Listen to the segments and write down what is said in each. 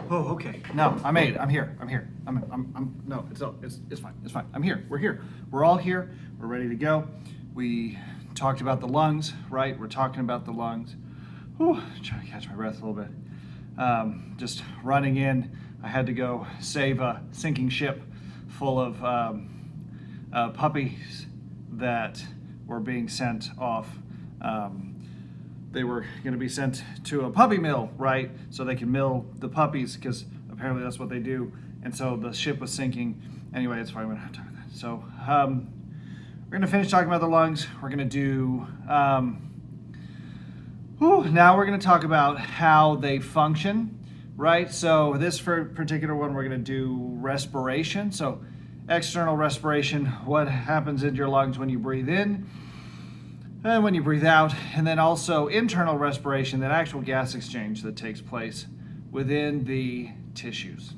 Oh, okay. No, I made it. I'm here. No, it's fine. It's fine. I'm here. We're here. We're all here. We're ready to go. We talked about the lungs, right? We're talking about the lungs. Whew, trying to catch my breath a little bit. Just running in. I had to go save a sinking ship full of puppies that were being sent off. They were going to be sent to a puppy mill, right? So they can mill the puppies, because apparently that's what they do. And so the ship was sinking. Anyway, it's fine. We don't have time for that. So we're going to finish talking about the lungs. We're going to do, now we're going to talk about how they function, right? So this particular one, we're going to do respiration. So external respiration, what happens in your lungs when you breathe in and when you breathe out, and then also internal respiration, that actual gas exchange that takes place within the tissues.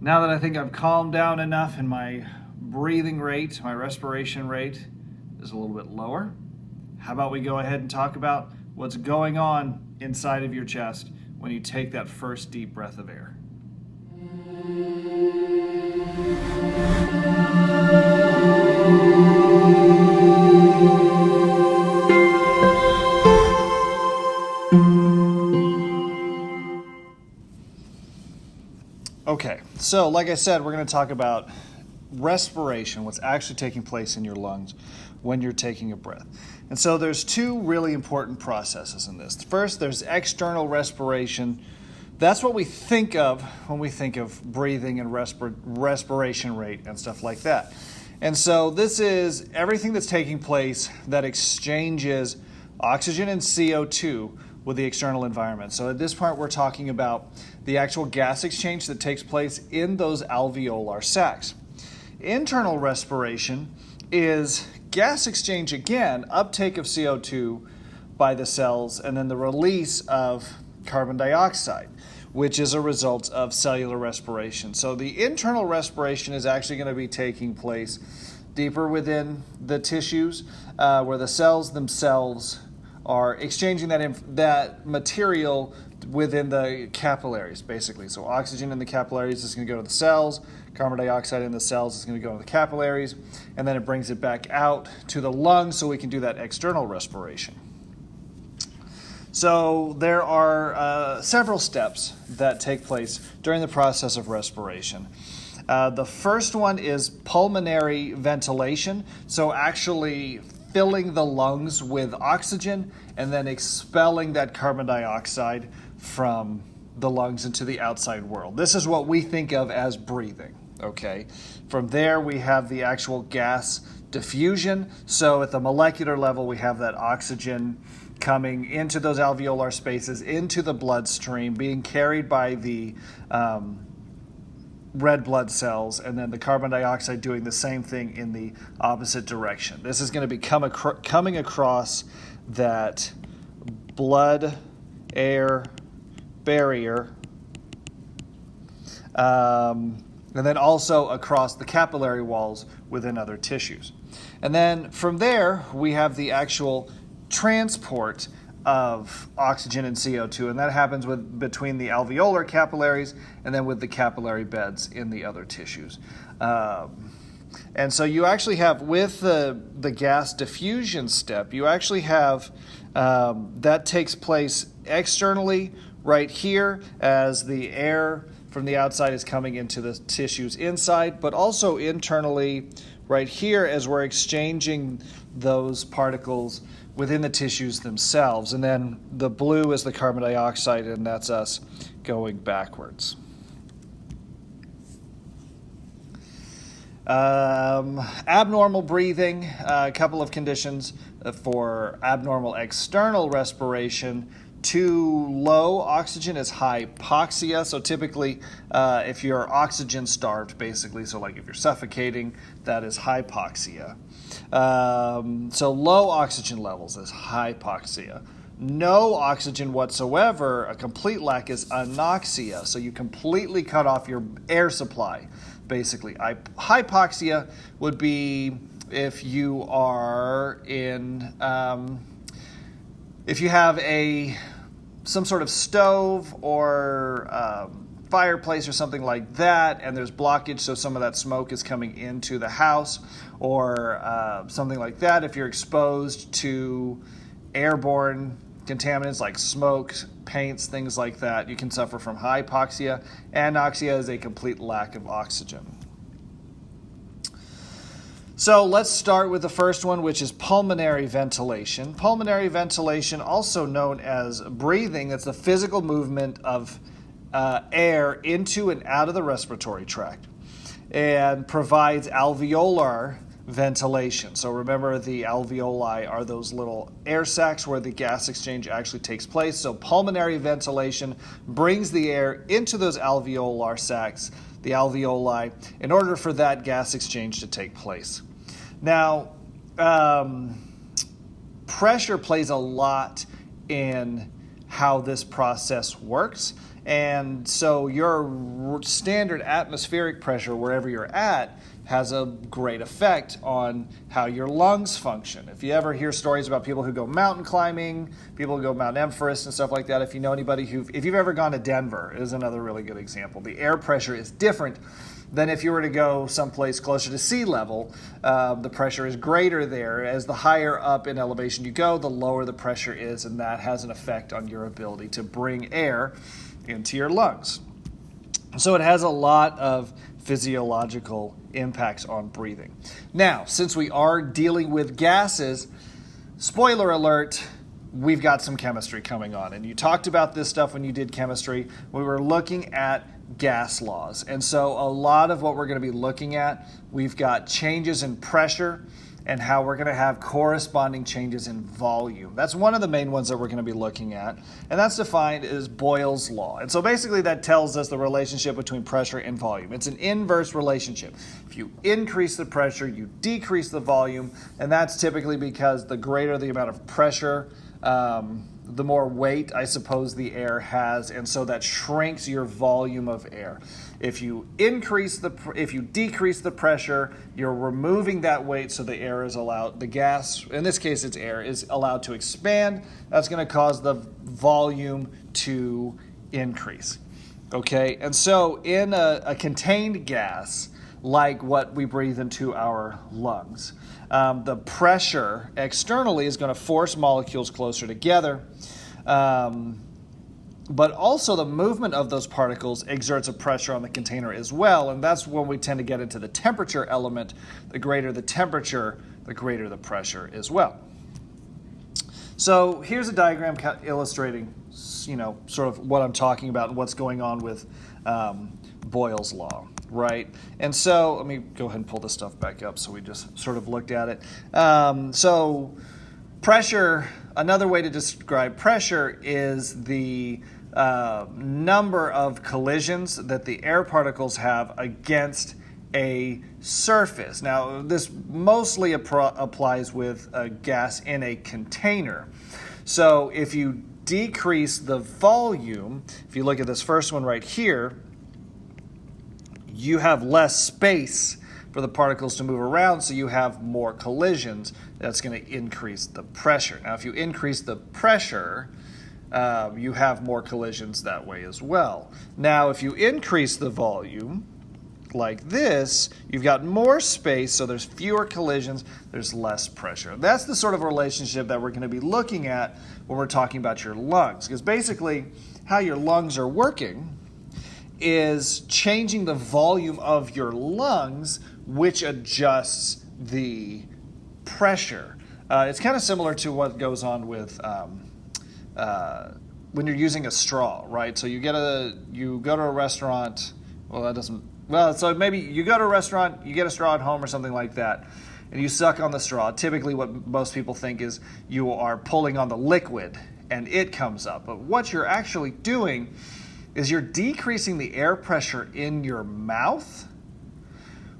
Now that I think I've calmed down enough and my breathing rate, my respiration rate is a little bit lower, how about we go ahead and talk about what's going on inside of your chest when you take that first deep breath of air. Okay, so like I said, we're going to talk about respiration, what's actually taking place in your lungs when you're taking a breath. And so there's two really important processes in this. First, there's external respiration. That's what we think of when we think of breathing and respiration rate and stuff like that. And so this is everything that's taking place that exchanges oxygen and CO2 with the external environment. So at this point, we're talking about the actual gas exchange that takes place in those alveolar sacs. Internal respiration is gas exchange again, uptake of CO2 by the cells, and then the release of carbon dioxide, which is a result of cellular respiration. So the internal respiration is actually going to be taking place deeper within the tissues, where the cells themselves are exchanging that material within the capillaries, basically. So oxygen in the capillaries is going to go to the cells, carbon dioxide in the cells is going to go to the capillaries, and then it brings it back out to the lungs so we can do that external respiration. So there are several steps that take place during the process of respiration. The first one is pulmonary ventilation, so actually filling the lungs with oxygen and then expelling that carbon dioxide from the lungs into the outside world. This is what we think of as breathing, okay? From there, we have the actual gas diffusion. So at the molecular level, we have that oxygen coming into those alveolar spaces, into the bloodstream, being carried by the red blood cells, and then the carbon dioxide doing the same thing in the opposite direction. This is going to be coming across that blood-air barrier, and then also across the capillary walls within other tissues. And then from there, we have the actual transport of oxygen and CO2, and that happens between the alveolar capillaries and then with the capillary beds in the other tissues. And so you actually have, with the gas diffusion step, you actually have that takes place externally right here as the air from the outside is coming into the tissues inside, but also internally right here as we're exchanging those particles within the tissues themselves. And then the blue is the carbon dioxide, and that's us going backwards. Abnormal breathing, a couple of conditions for abnormal external respiration. Too low oxygen is hypoxia. So typically, if you're oxygen starved, basically, so like if you're suffocating, that is hypoxia. So low oxygen levels is hypoxia. No oxygen whatsoever, a complete lack, is anoxia. So you completely cut off your air supply, basically. Hypoxia would be if you are in, if you have a some sort of stove or fireplace or something like that, and there's blockage, so some of that smoke is coming into the house, or something like that. If you're exposed to airborne contaminants like smoke, paints, things like that, you can suffer from hypoxia. Anoxia is a complete lack of oxygen. So let's start with the first one, which is pulmonary ventilation. Pulmonary ventilation, also known as breathing, it's the physical movement of air into and out of the respiratory tract, and provides alveolar ventilation. So remember, the alveoli are those little air sacs where the gas exchange actually takes place. So pulmonary ventilation brings the air into those alveolar sacs, the alveoli, in order for that gas exchange to take place. Now, pressure plays a lot in how this process works. And so your standard atmospheric pressure, wherever you're at, has a great effect on how your lungs function. If you ever hear stories about people who go mountain climbing, people who go Mount Everest and stuff like that, if you know anybody if you've ever gone to Denver, is another really good example. The air pressure is different than if you were to go someplace closer to sea level. The pressure is greater there. As the higher up in elevation you go, the lower the pressure is, and that has an effect on your ability to bring air into your lungs. So it has a lot of physiological impacts on breathing. Now, since we are dealing with gases, spoiler alert, we've got some chemistry coming on. And you talked about this stuff when you did chemistry. We were looking at gas laws. And so a lot of what we're going to be looking at, we've got changes in pressure and how we're going to have corresponding changes in volume. That's one of the main ones that we're going to be looking at, and that's defined as Boyle's law. And so basically that tells us the relationship between pressure and volume. It's an inverse relationship. If you increase the pressure, you decrease the volume, and that's typically because the greater the amount of pressure, the more weight, I suppose, the air has, and so that shrinks your volume of air. If you decrease the pressure, you're removing that weight, so the air is allowed, the gas, in this case it's air, is allowed to expand. That's going to cause the volume to increase. Okay, and so in a contained gas, like what we breathe into our lungs, the pressure externally is going to force molecules closer together, but also the movement of those particles exerts a pressure on the container as well, and that's when we tend to get into the temperature element. The greater the temperature, the greater the pressure as well. So here's a diagram illustrating, sort of what I'm talking about and what's going on with Boyle's law. Right, and so let me go ahead and pull this stuff back up so we just sort of looked at it. So pressure, another way to describe pressure is the number of collisions that the air particles have against a surface. Now, this mostly applies with a gas in a container. So if you decrease the volume, if you look at this first one right here, you have less space for the particles to move around, so you have more collisions. That's going to increase the pressure. Now, if you increase the pressure, you have more collisions that way as well. Now, if you increase the volume, like this, you've got more space, so there's fewer collisions, there's less pressure. That's the sort of relationship that we're going to be looking at when we're talking about your lungs, because basically how your lungs are working is changing the volume of your lungs, which adjusts the pressure. It's kind of similar to what goes on with when you're using a straw, right? So you go to a restaurant. So maybe you go to a restaurant, you get a straw at home or something like that, and you suck on the straw. Typically what most people think is you are pulling on the liquid and it comes up. But what you're actually doing is you're decreasing the air pressure in your mouth,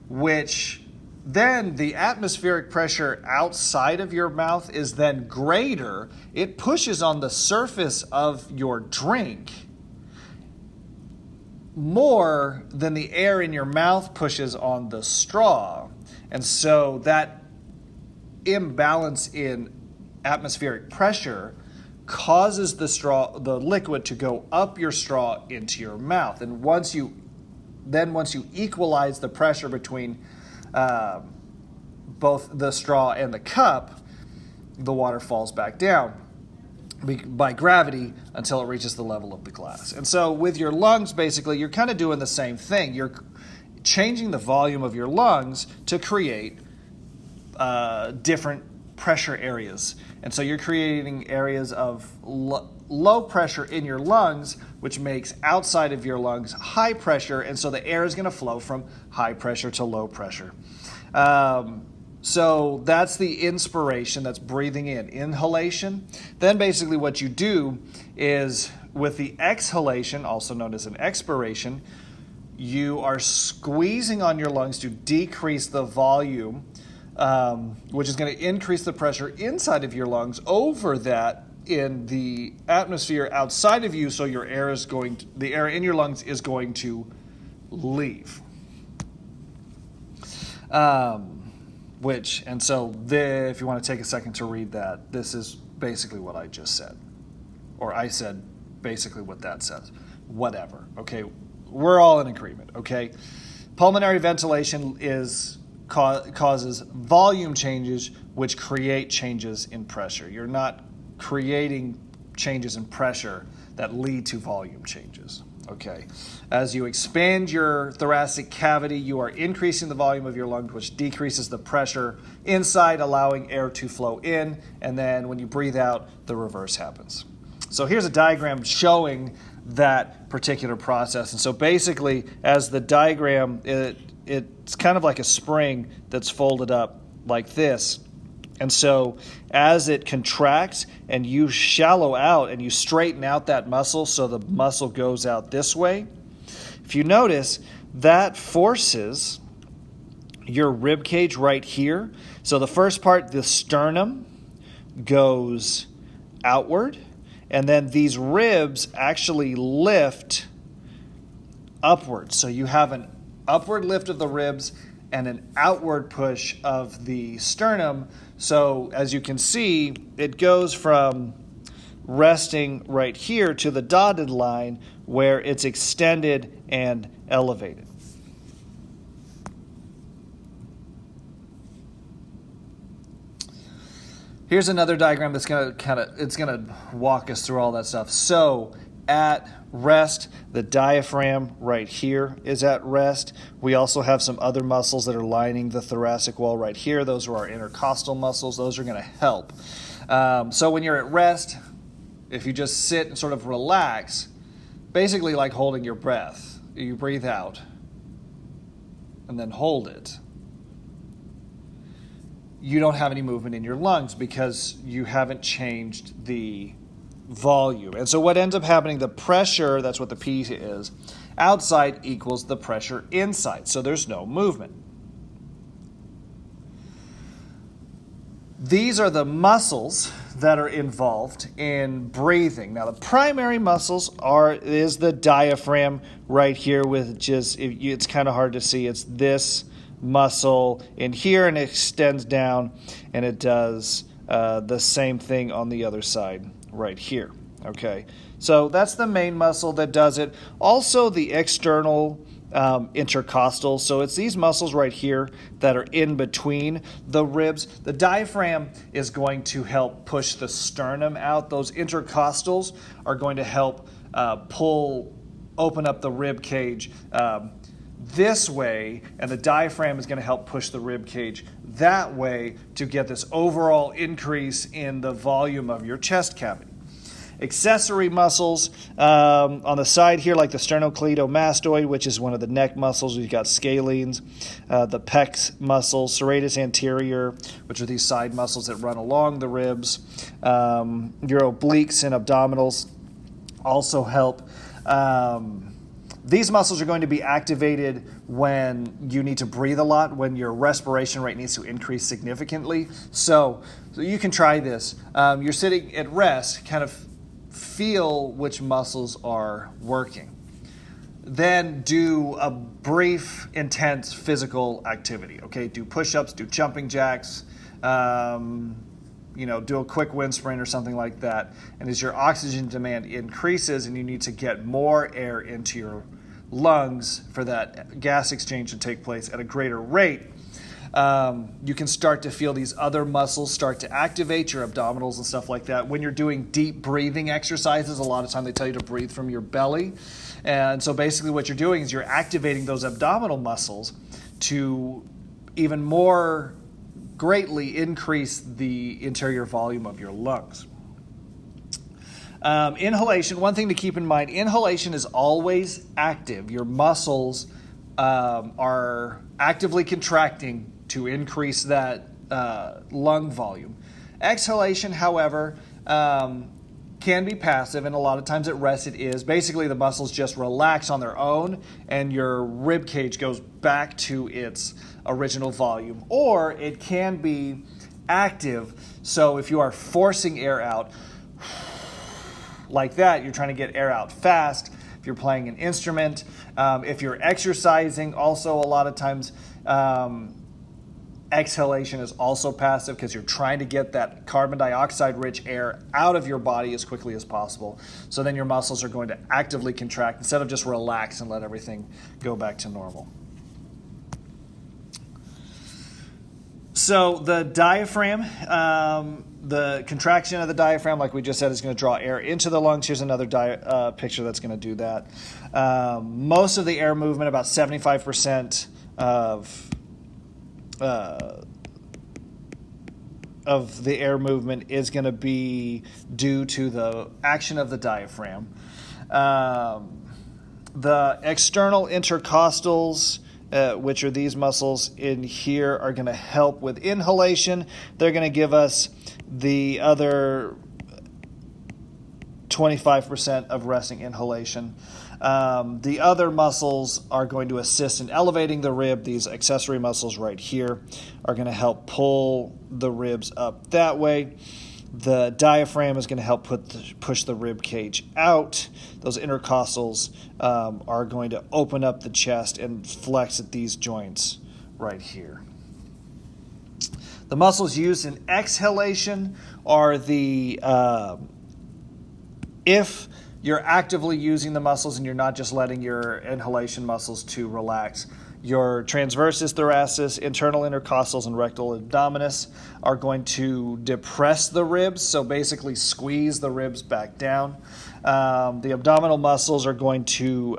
which then the atmospheric pressure outside of your mouth is then greater. It pushes on the surface of your drink more than the air in your mouth pushes on the straw. And so that imbalance in atmospheric pressure causes the liquid to go up your straw into your mouth. And once you equalize the pressure between both the straw and the cup, the water falls back down by gravity until it reaches the level of the glass. And so with your lungs, basically, you're kind of doing the same thing. You're changing the volume of your lungs to create different pressure areas. And so you're creating areas of low pressure in your lungs, which makes outside of your lungs high pressure, and so the air is going to flow from high pressure to low pressure. So that's the inspiration, that's breathing in. Inhalation. Then basically what you do is with the exhalation, also known as an expiration, you are squeezing on your lungs to decrease the volume, which is going to increase the pressure inside of your lungs over that in the atmosphere outside of you, so the air in your lungs is going to leave. If you want to take a second to read that, this is basically what I just said. Or I said basically what that says. Whatever, okay? We're all in agreement, okay? Pulmonary ventilation causes volume changes which create changes in pressure. You're not creating changes in pressure that lead to volume changes. Okay. As you expand your thoracic cavity, you are increasing the volume of your lungs, which decreases the pressure inside, allowing air to flow in. And then when you breathe out, the reverse happens. So here's a diagram showing that particular process. And so basically, as the diagram, it's kind of like a spring that's folded up like this. And so as it contracts and you shallow out and you straighten out that muscle so the muscle goes out this way, if you notice, that forces your rib cage right here. So the first part, the sternum, goes outward, and then these ribs actually lift upward. So you have an upward lift of the ribs and an outward push of the sternum. So as you can see, it goes from resting right here to the dotted line where it's extended and elevated. Here's another diagram that's going to walk us through all that stuff. So at rest, the diaphragm right here is at rest. We also have some other muscles that are lining the thoracic wall right here. Those are our intercostal muscles. Those are going to help. So when you're at rest, if you just sit and sort of relax, basically like holding your breath, you breathe out and then hold it. You don't have any movement in your lungs because you haven't changed the volume. And so what ends up happening, the pressure, that's what the P is, outside equals the pressure inside. So there's no movement. These are the muscles that are involved in breathing. Now the primary muscles is the diaphragm right here, which is, it's kind of hard to see. It's this muscle in here and it extends down, and it does the same thing on the other side right here. Okay, so that's the main muscle that does it. Also the external intercostal. So it's these muscles right here that are in between the ribs. The diaphragm is going to help push the sternum out. Those intercostals are going to help open up the rib cage this way, and the diaphragm is going to help push the rib cage that way to get this overall increase in the volume of your chest cavity. Accessory muscles on the side here, like the sternocleidomastoid, which is one of the neck muscles. We've got scalenes, the pec muscles, serratus anterior, which are these side muscles that run along the ribs. Your obliques and abdominals also help. These muscles are going to be activated when you need to breathe a lot, when your respiration rate needs to increase significantly. So you can try this. You're sitting at rest, kind of feel which muscles are working. Then do a brief, intense physical activity. Okay, do push-ups, do jumping jacks, do a quick wind sprint or something like that. And as your oxygen demand increases and you need to get more air into your lungs for that gas exchange to take place at a greater rate, you can start to feel these other muscles start to activate, your abdominals and stuff like that. When you're doing deep breathing exercises, a lot of time they tell you to breathe from your belly. And so basically what you're doing is you're activating those abdominal muscles to even more greatly increase the interior volume of your lungs. Inhalation, one thing to keep in mind, inhalation is always active. Your muscles are actively contracting to increase that lung volume. Exhalation, however, can be passive, and a lot of times at rest it is. Basically, the muscles just relax on their own, and your rib cage goes back to its original volume. Or it can be active, so if you are forcing air out like that, you're trying to get air out fast. If you're playing an instrument, if you're exercising, also a lot of times exhalation is also passive because you're trying to get that carbon dioxide rich air out of your body as quickly as possible. So then your muscles are going to actively contract instead of just relax and let everything go back to normal. So the diaphragm, the contraction of the diaphragm, like we just said, is going to draw air into the lungs. Here's another picture that's going to do that. Most of the air movement, about 75% of the air movement is going to be due to the action of the diaphragm. The external intercostals, which are these muscles in here, are going to help with inhalation. They're going to give us the other 25% of resting inhalation. The other muscles are going to assist in elevating the rib. These accessory muscles right here are going to help pull the ribs up that way. The diaphragm is going to help push the rib cage out. Those intercostals are going to open up the chest and flex at these joints right here. The muscles used in exhalation are the, if you're actively using the muscles and you're not just letting your inhalation muscles to relax, your transversus thoracis, internal intercostals, and rectal abdominis are going to depress the ribs, so basically squeeze the ribs back down. The abdominal muscles are going to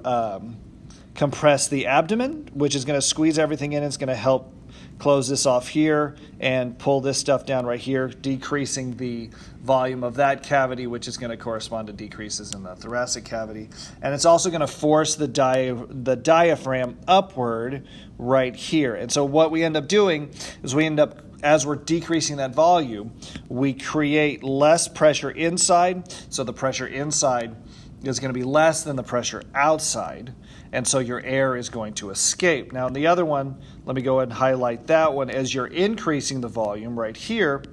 compress the abdomen, which is going to squeeze everything in. It's going to help close this off here and pull this stuff down right here, decreasing the volume of that cavity, which is going to correspond to decreases in the thoracic cavity. And it's also going to force the diaphragm upward right here. And so what we end up doing is as we're decreasing that volume, we create less pressure inside. So the pressure inside is going to be less than the pressure outside, and so your air is going to escape. Now, the other one, let me go ahead and highlight that one. As you're increasing the volume right here,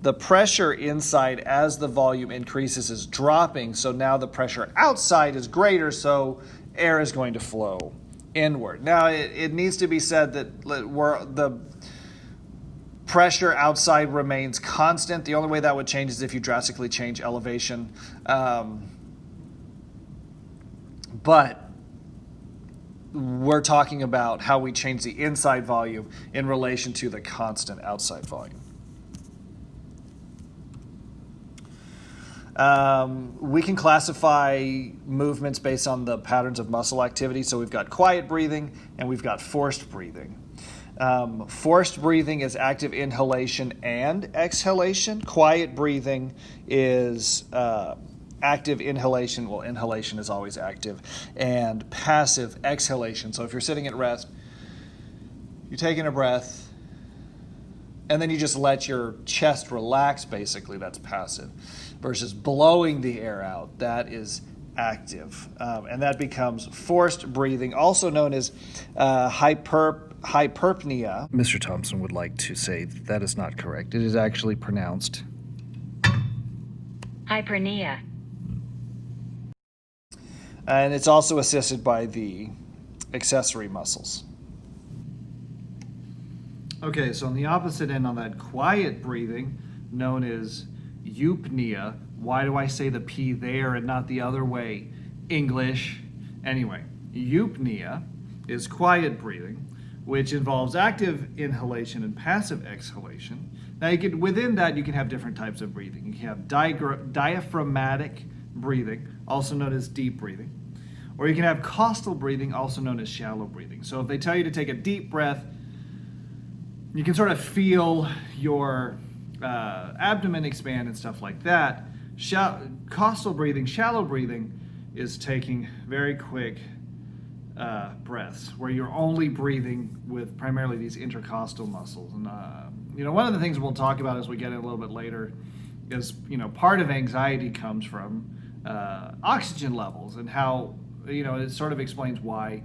the pressure inside as the volume increases is dropping, so now the pressure outside is greater, so air is going to flow inward. Now, it needs to be said that the pressure outside remains constant. The only way that would change is if you drastically change elevation. But we're talking about how we change the inside volume in relation to the constant outside volume. We can classify movements based on the patterns of muscle activity. So we've got quiet breathing and we've got forced breathing. Forced breathing is active inhalation and exhalation. Quiet breathing is active inhalation. Well, inhalation is always active. And passive exhalation. So if you're sitting at rest, you're taking a breath, and then you just let your chest relax, basically. That's passive. Versus blowing the air out, that is active. And that becomes forced breathing, also known as hyperpnea. Mr. Thompson would like to say that is not correct. It is actually pronounced hyperpnea. And it's also assisted by the accessory muscles. Okay, so on the opposite end, on that quiet breathing, known as eupnea. Why do I say the P there and not the other way? English. Anyway, eupnea is quiet breathing, which involves active inhalation and passive exhalation. Now, within that, you can have different types of breathing. You can have diaphragmatic breathing, also known as deep breathing, or you can have costal breathing, also known as shallow breathing. So if they tell you to take a deep breath, you can sort of feel your abdomen expand and stuff like that. Costal breathing, shallow breathing, is taking very quick breaths where you're only breathing with primarily these intercostal muscles. And one of the things we'll talk about as we get in a little bit later is, part of anxiety comes from oxygen levels, and how, it sort of explains why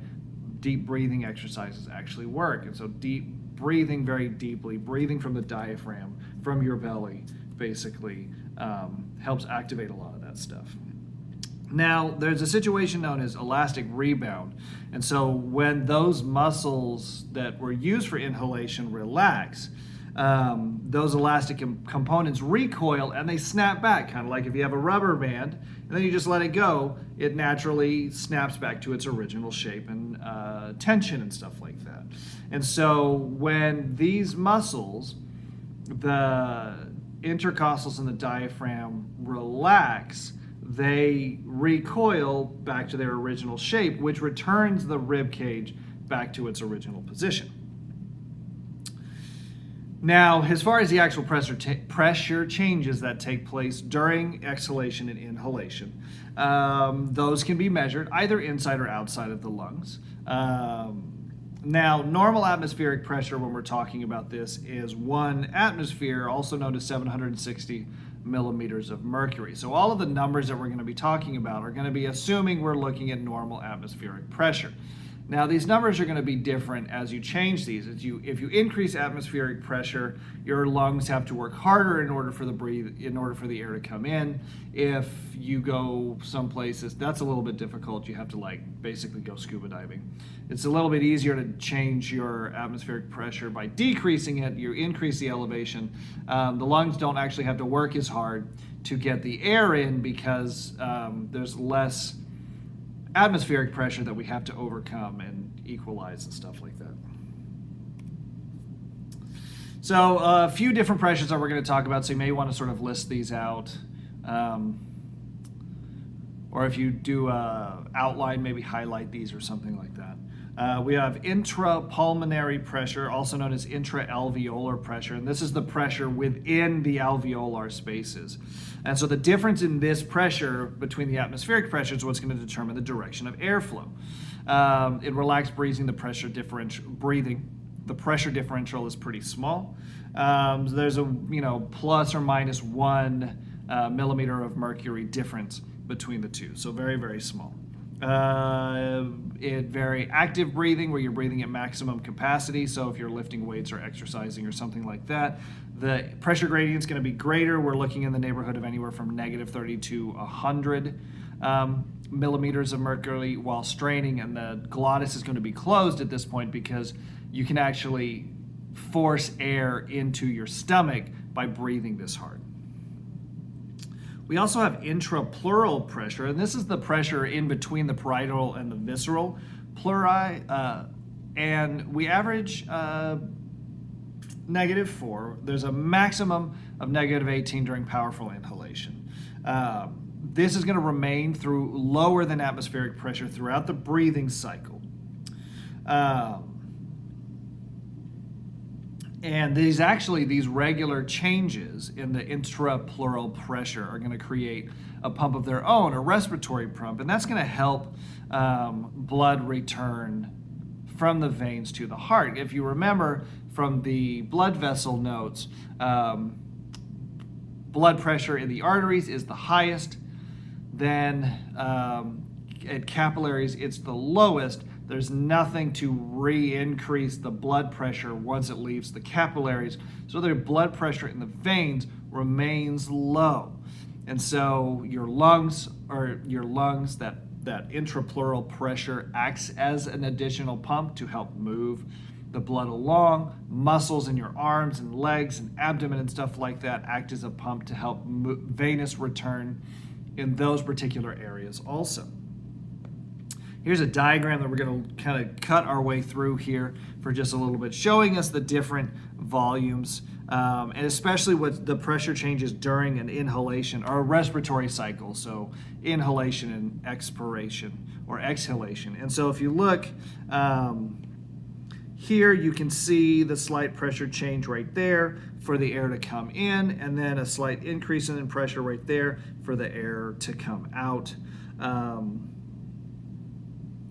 deep breathing exercises actually work. And so deep breathing, very deeply, breathing from the diaphragm, from your belly, basically helps activate a lot of that stuff. Now, there's a situation known as elastic rebound. And so when those muscles that were used for inhalation relax, those elastic components recoil and they snap back, kind of like if you have a rubber band and then you just let it go, it naturally snaps back to its original shape and tension and stuff like that. And so when these muscles, the intercostals and the diaphragm, relax, they recoil back to their original shape, which returns the rib cage back to its original position. Now, as far as the actual pressure changes that take place during exhalation and inhalation, those can be measured either inside or outside of the lungs. Now, normal atmospheric pressure, when we're talking about this, is 1 atmosphere, also known as 760 millimeters of mercury. So all of the numbers that we're going to be talking about are going to be assuming we're looking at normal atmospheric pressure. Now, these numbers are going to be different as you change these. If you increase atmospheric pressure, your lungs have to work harder in order for the air to come in. If you go some places, that's a little bit difficult. You have to basically go scuba diving. It's a little bit easier to change your atmospheric pressure by decreasing it. You increase the elevation. The lungs don't actually have to work as hard to get the air in because there's less atmospheric pressure that we have to overcome and equalize and stuff like that. So a few different pressures that we're going to talk about, so you may want to sort of list these out. Or if you do outline, maybe highlight these or something like that. We have intrapulmonary pressure, also known as intra-alveolar pressure, and this is the pressure within the alveolar spaces. And so the difference in this pressure between the atmospheric pressure is what's going to determine the direction of airflow. In relaxed breathing, the pressure differential is pretty small. So there's a plus or minus 1 millimeter of mercury difference between the two, so very, very small. In very active breathing, where you're breathing at maximum capacity, so if you're lifting weights or exercising or something like that, the pressure gradient is going to be greater. We're looking in the neighborhood of anywhere from -30 to 100 millimeters of mercury while straining, and the glottis is going to be closed at this point because you can actually force air into your stomach by breathing this hard. We also have intrapleural pressure, and this is the pressure in between the parietal and the visceral pleuri, and we average -4. There's a maximum of -18 during powerful inhalation. This is going to remain through lower than atmospheric pressure throughout the breathing cycle. And these regular changes in the intrapleural pressure are going to create a pump of their own, a respiratory pump, and that's going to help blood return from the veins to the heart. If you remember from the blood vessel notes, blood pressure in the arteries is the highest, then at capillaries it's the lowest. There's nothing to re-increase the blood pressure once it leaves the capillaries, so their blood pressure in the veins remains low. And so your lungs, that intrapleural pressure acts as an additional pump to help move the blood along. Muscles in your arms and legs and abdomen and stuff like that act as a pump to help venous return in those particular areas also. Here's a diagram that we're going to kind of cut our way through here for just a little bit, showing us the different volumes, and especially what the pressure changes during an inhalation or a respiratory cycle. So inhalation and expiration or exhalation. And so if you look here, you can see the slight pressure change right there for the air to come in, and then a slight increase in pressure right there for the air to come out.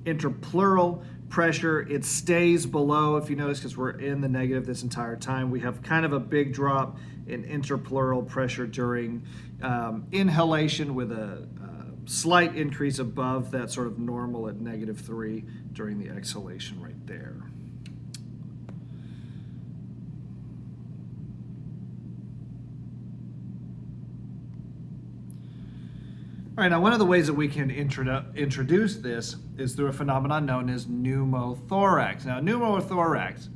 Intrapleural pressure, it stays below, if you notice, because we're in the negative this entire time. We have kind of a big drop in intrapleural pressure during inhalation, with a slight increase above that sort of normal at -3 during the exhalation right there. All right, now one of the ways that we can introduce this is through a phenomenon known as pneumothorax. Now, pneumothorax,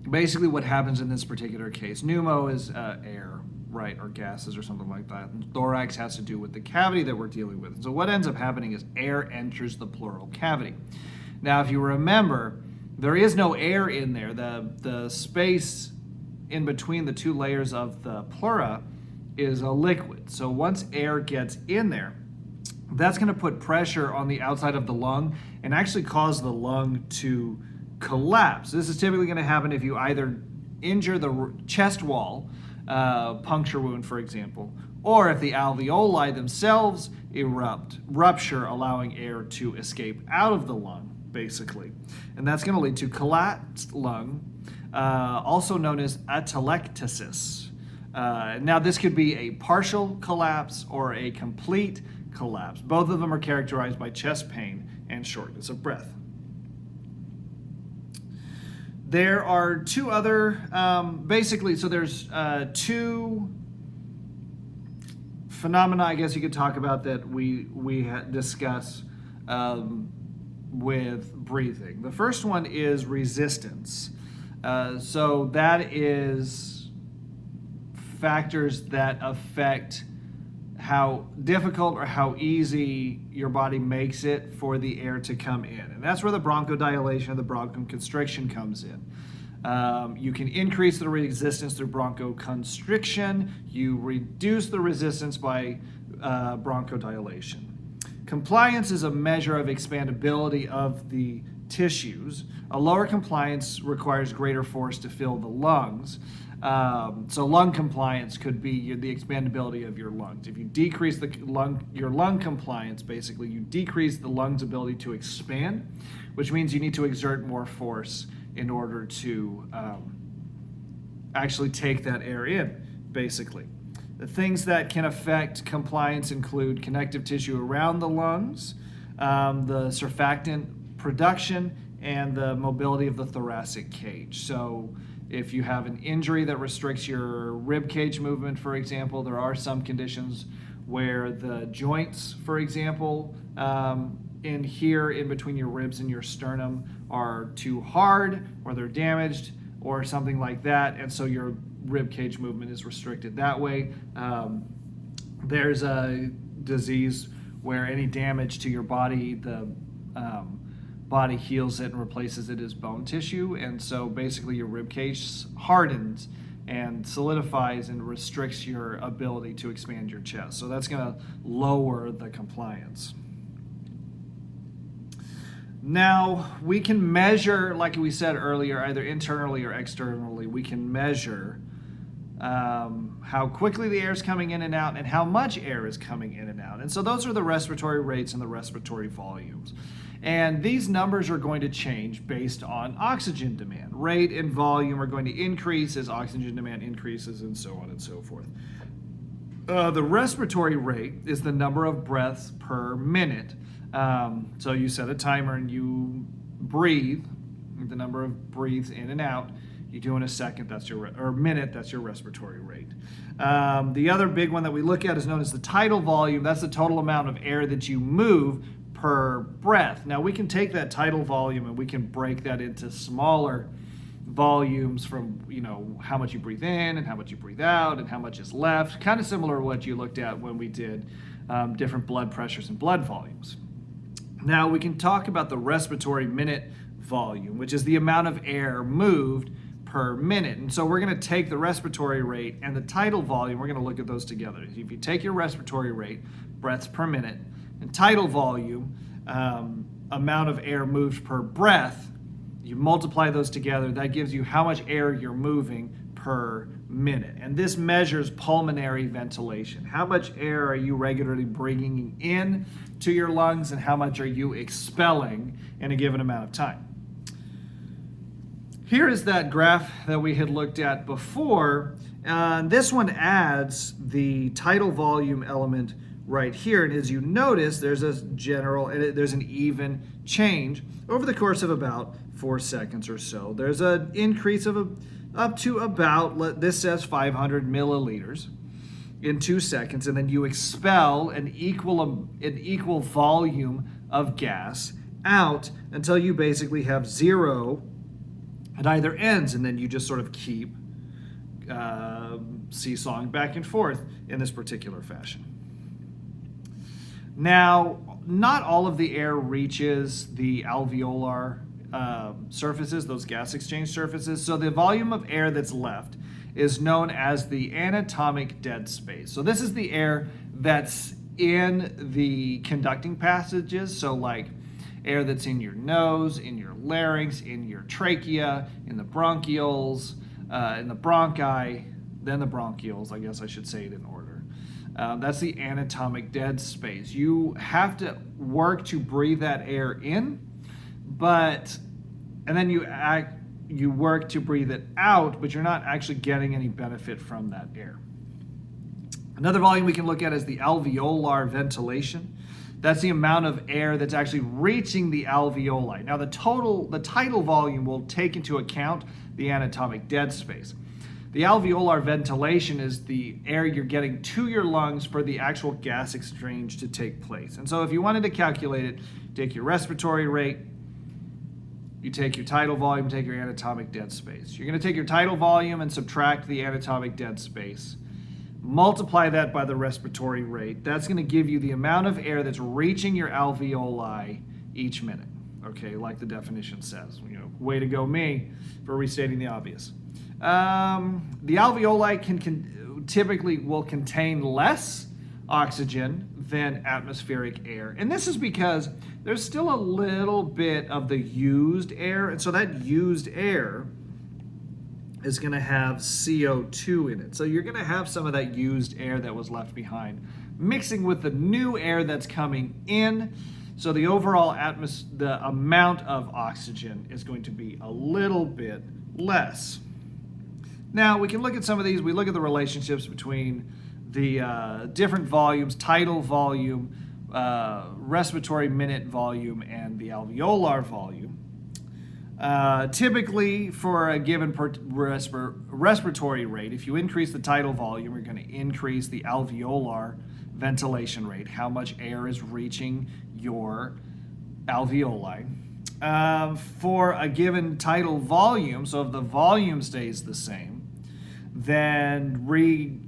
basically what happens in this particular case, pneumo is air, right, or gases or something like that, and thorax has to do with the cavity that we're dealing with. So what ends up happening is air enters the pleural cavity. Now, if you remember, there is no air in there. The space in between the two layers of the pleura is a liquid. So once air gets in there, that's going to put pressure on the outside of the lung and actually cause the lung to collapse. This is typically going to happen if you either injure the chest wall, puncture wound, for example, or if the alveoli themselves rupture, allowing air to escape out of the lung, basically. And that's going to lead to collapsed lung, also known as atelectasis. Now, this could be a partial collapse or a complete collapse. Both of them are characterized by chest pain and shortness of breath. There are two other, so there's two phenomena, I guess you could talk about, that we discuss with breathing. The first one is resistance. So that is factors that affect how difficult or how easy your body makes it for the air to come in. And that's where the bronchodilation or the bronchoconstriction comes in. You can increase the resistance through bronchoconstriction. You reduce the resistance by bronchodilation. Compliance is a measure of expandability of the tissues. A lower compliance requires greater force to fill the lungs. So lung compliance could be the expandability of your lungs. If you decrease your lung compliance, basically you decrease the lung's ability to expand, which means you need to exert more force in order to actually take that air in, basically. The things that can affect compliance include connective tissue around the lungs, the surfactant production, and the mobility of the thoracic cage. So if you have an injury that restricts your rib cage movement, for example, there are some conditions where the joints, for example, in here in between your ribs and your sternum are too hard, or they're damaged or something like that, and so your rib cage movement is restricted that way. There's a disease where any damage to your body, the body heals it and replaces it as bone tissue, and so basically your rib cage hardens and solidifies and restricts your ability to expand your chest. So that's going to lower the compliance. Now, we can measure, like we said earlier, either internally or externally, we can measure how quickly the air is coming in and out and how much air is coming in and out. And so those are the respiratory rates and the respiratory volumes. And these numbers are going to change based on oxygen demand. Rate and volume are going to increase as oxygen demand increases, and so on and so forth. The respiratory rate is the number of breaths per minute. So you set a timer and you breathe, the number of breathes in and out. You do in a second, that's or minute, that's your respiratory rate. The other big one that we look at is known as the tidal volume. That's the total amount of air that you move per breath. Now we can take that tidal volume and we can break that into smaller volumes from, how much you breathe in and how much you breathe out and how much is left. Kind of similar to what you looked at when we did different blood pressures and blood volumes. Now we can talk about the respiratory minute volume, which is the amount of air moved per minute. And so we're going to take the respiratory rate and the tidal volume, we're going to look at those together. If you take your respiratory rate, breaths per minute, and tidal volume, amount of air moved per breath, you multiply those together, that gives you how much air you're moving per minute. And this measures pulmonary ventilation. How much air are you regularly bringing in to your lungs and how much are you expelling in a given amount of time? Here is that graph that we had looked at before. This one adds the tidal volume element right here. And as you notice, there's there's an even change over the course of about 4 seconds or so. There's an increase of up to about, this says 500 milliliters in 2 seconds. And then you expel an equal volume of gas out until you basically have zero at either ends, and then you just sort of keep seesawing back and forth in this particular fashion. Now, not all of the air reaches the alveolar surfaces, those gas exchange surfaces, so the volume of air that's left is known as the anatomic dead space. So this is the air that's in the conducting passages, so like air that's in your nose, in your larynx, in your trachea, in the bronchioles, in the bronchi, then the bronchioles, I guess I should say it in order. That's the anatomic dead space. You have to work to breathe that air in, and then you work to breathe it out, but you're not actually getting any benefit from that air. Another volume we can look at is the alveolar ventilation. That's the amount of air that's actually reaching the alveoli. Now the tidal volume will take into account the anatomic dead space. The alveolar ventilation is the air you're getting to your lungs for the actual gas exchange to take place. And so if you wanted to calculate it, take your respiratory rate, you take your tidal volume, take your anatomic dead space. You're going to take your tidal volume and subtract the anatomic dead space. Multiply that by the respiratory rate. That's going to give you the amount of air that's reaching your alveoli each minute. Okay, like the definition says. Way to go me for restating the obvious. The alveoli typically will contain less oxygen than atmospheric air. And this is because there's still a little bit of the used air. And so that used air is going to have CO2 in it. So you're going to have some of that used air that was left behind mixing with the new air that's coming in. So the overall the amount of oxygen is going to be a little bit less. Now we can look at some of these. We look at the relationships between the different volumes, tidal volume, respiratory minute volume, and the alveolar volume. Typically, for a given respiratory rate, if you increase the tidal volume, you're going to increase the alveolar ventilation rate, how much air is reaching your alveoli. For a given tidal volume, so if the volume stays the same, then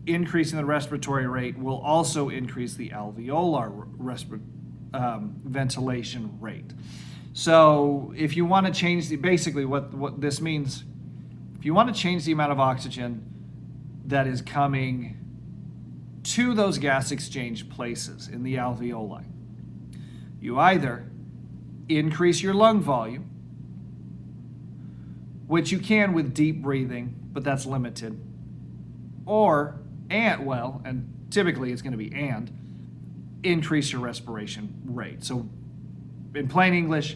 increasing the respiratory rate will also increase the alveolar ventilation rate. So if you want to change basically what this means, if you want to change the amount of oxygen that is coming to those gas exchange places in the alveoli, you either increase your lung volume, which you can with deep breathing, but that's limited, and typically it's going to be increase your respiration rate. So in plain English,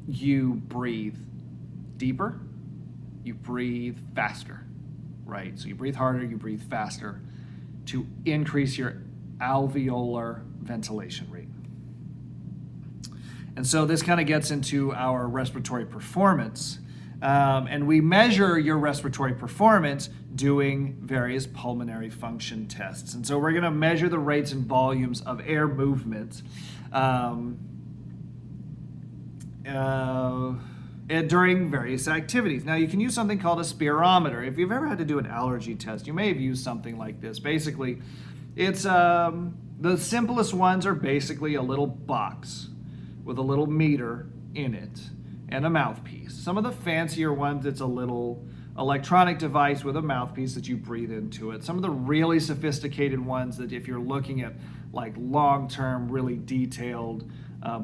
you breathe deeper, you breathe faster, right? So you breathe harder, you breathe faster to increase your alveolar ventilation rate. And so this kind of gets into our respiratory performance. And we measure your respiratory performance doing various pulmonary function tests. And so we're going to measure the rates and volumes of air movement during various activities. Now, you can use something called a spirometer. If you've ever had to do an allergy test, you may have used something like this. Basically, it's the simplest ones are basically a little box with a little meter in it and a mouthpiece. Some of the fancier ones, it's a little electronic device with a mouthpiece that you breathe into it. Some of the really sophisticated ones that if you're looking at like long-term, really detailed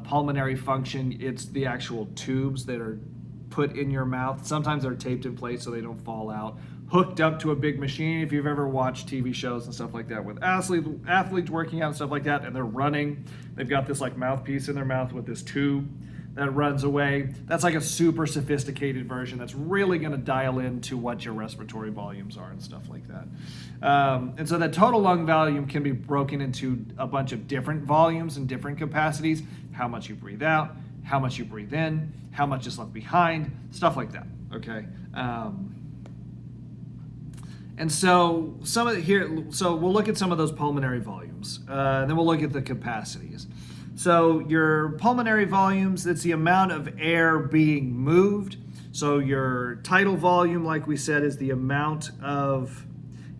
pulmonary function, it's the actual tubes that are put in your mouth. Sometimes they're taped in place so they don't fall out, hooked up to a big machine. If you've ever watched TV shows and stuff like that with athletes working out and stuff like that, and they're running, they've got this like mouthpiece in their mouth with this tube that runs away. That's like a super sophisticated version that's really going to dial into what your respiratory volumes are and stuff like that. And so that total lung volume can be broken into a bunch of different volumes and different capacities. How much you breathe out, how much you breathe in, how much is left behind, stuff like that, okay? And so we'll look at some of those pulmonary volumes, and then we'll look at the capacities. So your pulmonary volumes, it's the amount of air being moved. So your tidal volume, like we said, is the amount of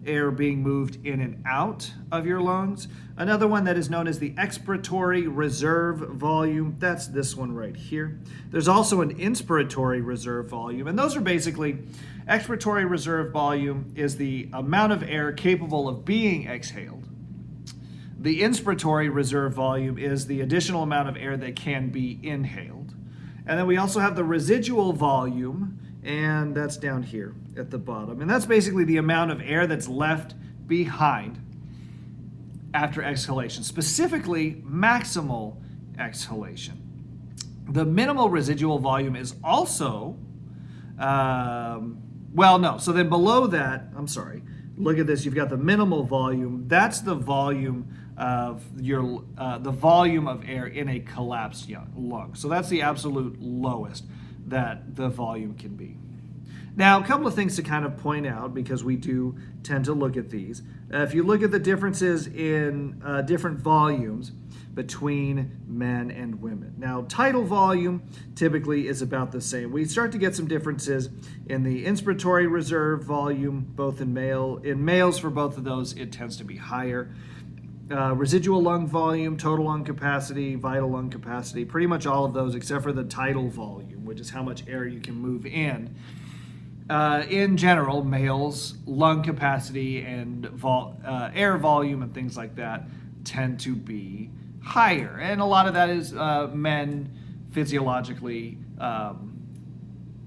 air being moved in and out of your lungs. Another one that is known as the expiratory reserve volume, that's this one right here. There's also an inspiratory reserve volume, and those are basically, expiratory reserve volume is the amount of air capable of being exhaled. The inspiratory reserve volume is the additional amount of air that can be inhaled. And then we also have the residual volume, and that's down here at the bottom. And that's basically the amount of air that's left behind after exhalation, specifically maximal exhalation. The minimal residual volume is also, so then below that, look at this, you've got the minimal volume. That's the volume of the volume of air in a collapsed lung. So that's the absolute lowest that the volume can be. Now, a couple of things to kind of point out, because we do tend to look at these. If you look at the differences in different volumes between men and women. Now, tidal volume typically is about the same. We start to get some differences in the inspiratory reserve volume, both in males for both of those, it tends to be higher. Residual lung volume, total lung capacity, vital lung capacity, pretty much all of those except for the tidal volume, which is how much air you can move in. In general, males' lung capacity and air volume and things like that tend to be higher. And a lot of that is men physiologically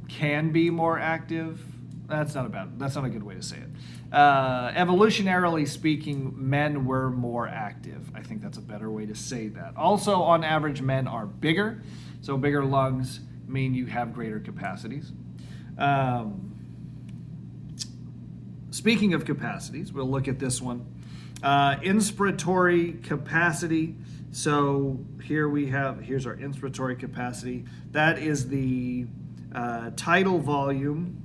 can be more active. That's not a good way to say it. Evolutionarily speaking, men were more active. I think that's a better way to say that. Also, on average, men are bigger. So bigger lungs mean you have greater capacities. Speaking of capacities, we'll look at this one. Inspiratory capacity. So here's our inspiratory capacity. That is the tidal volume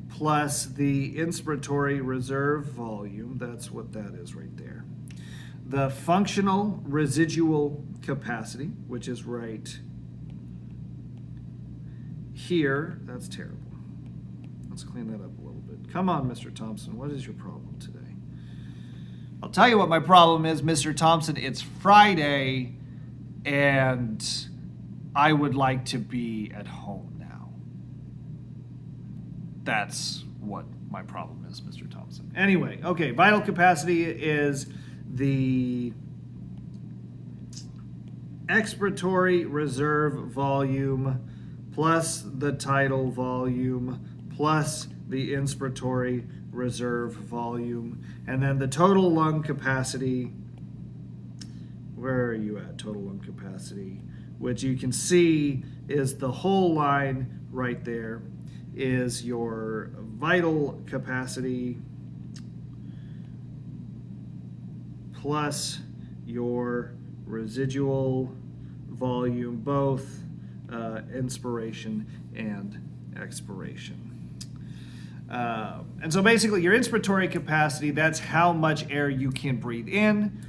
plus the inspiratory reserve volume. That's what that is right there. The functional residual capacity, which is right here. That's terrible. Let's clean that up a little bit. Come on, Mr. Thompson. What is your problem today? I'll tell you what my problem is, Mr. Thompson. It's Friday, and I would like to be at home now. That's what my problem is, Mr. Thompson. Anyway, okay, vital capacity is the expiratory reserve volume plus the tidal volume plus the inspiratory reserve volume. And then the total lung capacity, where are you at, total lung capacity? Which you can see is the whole line right there is your vital capacity plus your residual volume, both inspiration and expiration. And so basically your inspiratory capacity, that's how much air you can breathe in.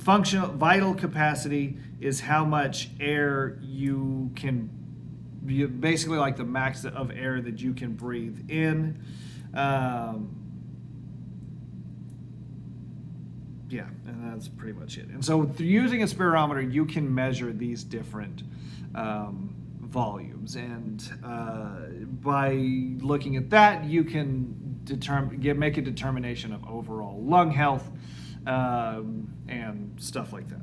Functional vital capacity is how much air you can, basically like the max of air that you can breathe in. Yeah, and that's pretty much it. And so using a spirometer, you can measure these different volumes, and by looking at that, you can make a determination of overall lung health and stuff like that.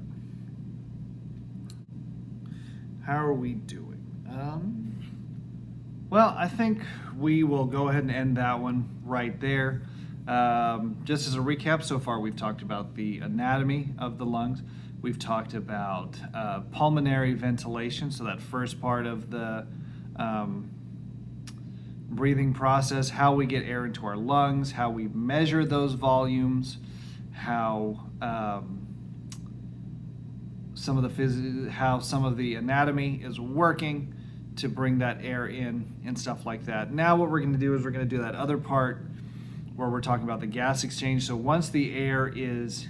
How are we doing? Well, I think we will go ahead and end that one right there. Just as a recap, so far we've talked about the anatomy of the lungs. We've talked about pulmonary ventilation, so that first part of the breathing process, how we get air into our lungs, how we measure those volumes, how some of the anatomy is working to bring that air in and stuff like that. Now what we're going to do is we're going to do that other part where we're talking about the gas exchange. So once the air is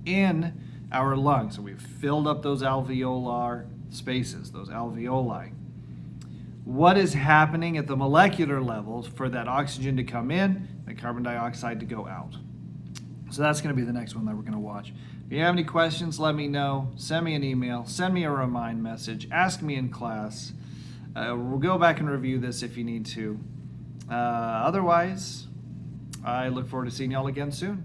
in our lungs, so we've filled up those alveolar spaces, those alveoli, what is happening at the molecular levels for that oxygen to come in and carbon dioxide to go out? So that's going to be the next one that we're going to watch. If you have any questions, let me know. Send me an email, send me a remind message, ask me in class. We'll go back and review this if you need to. Otherwise, I look forward to seeing y'all again soon.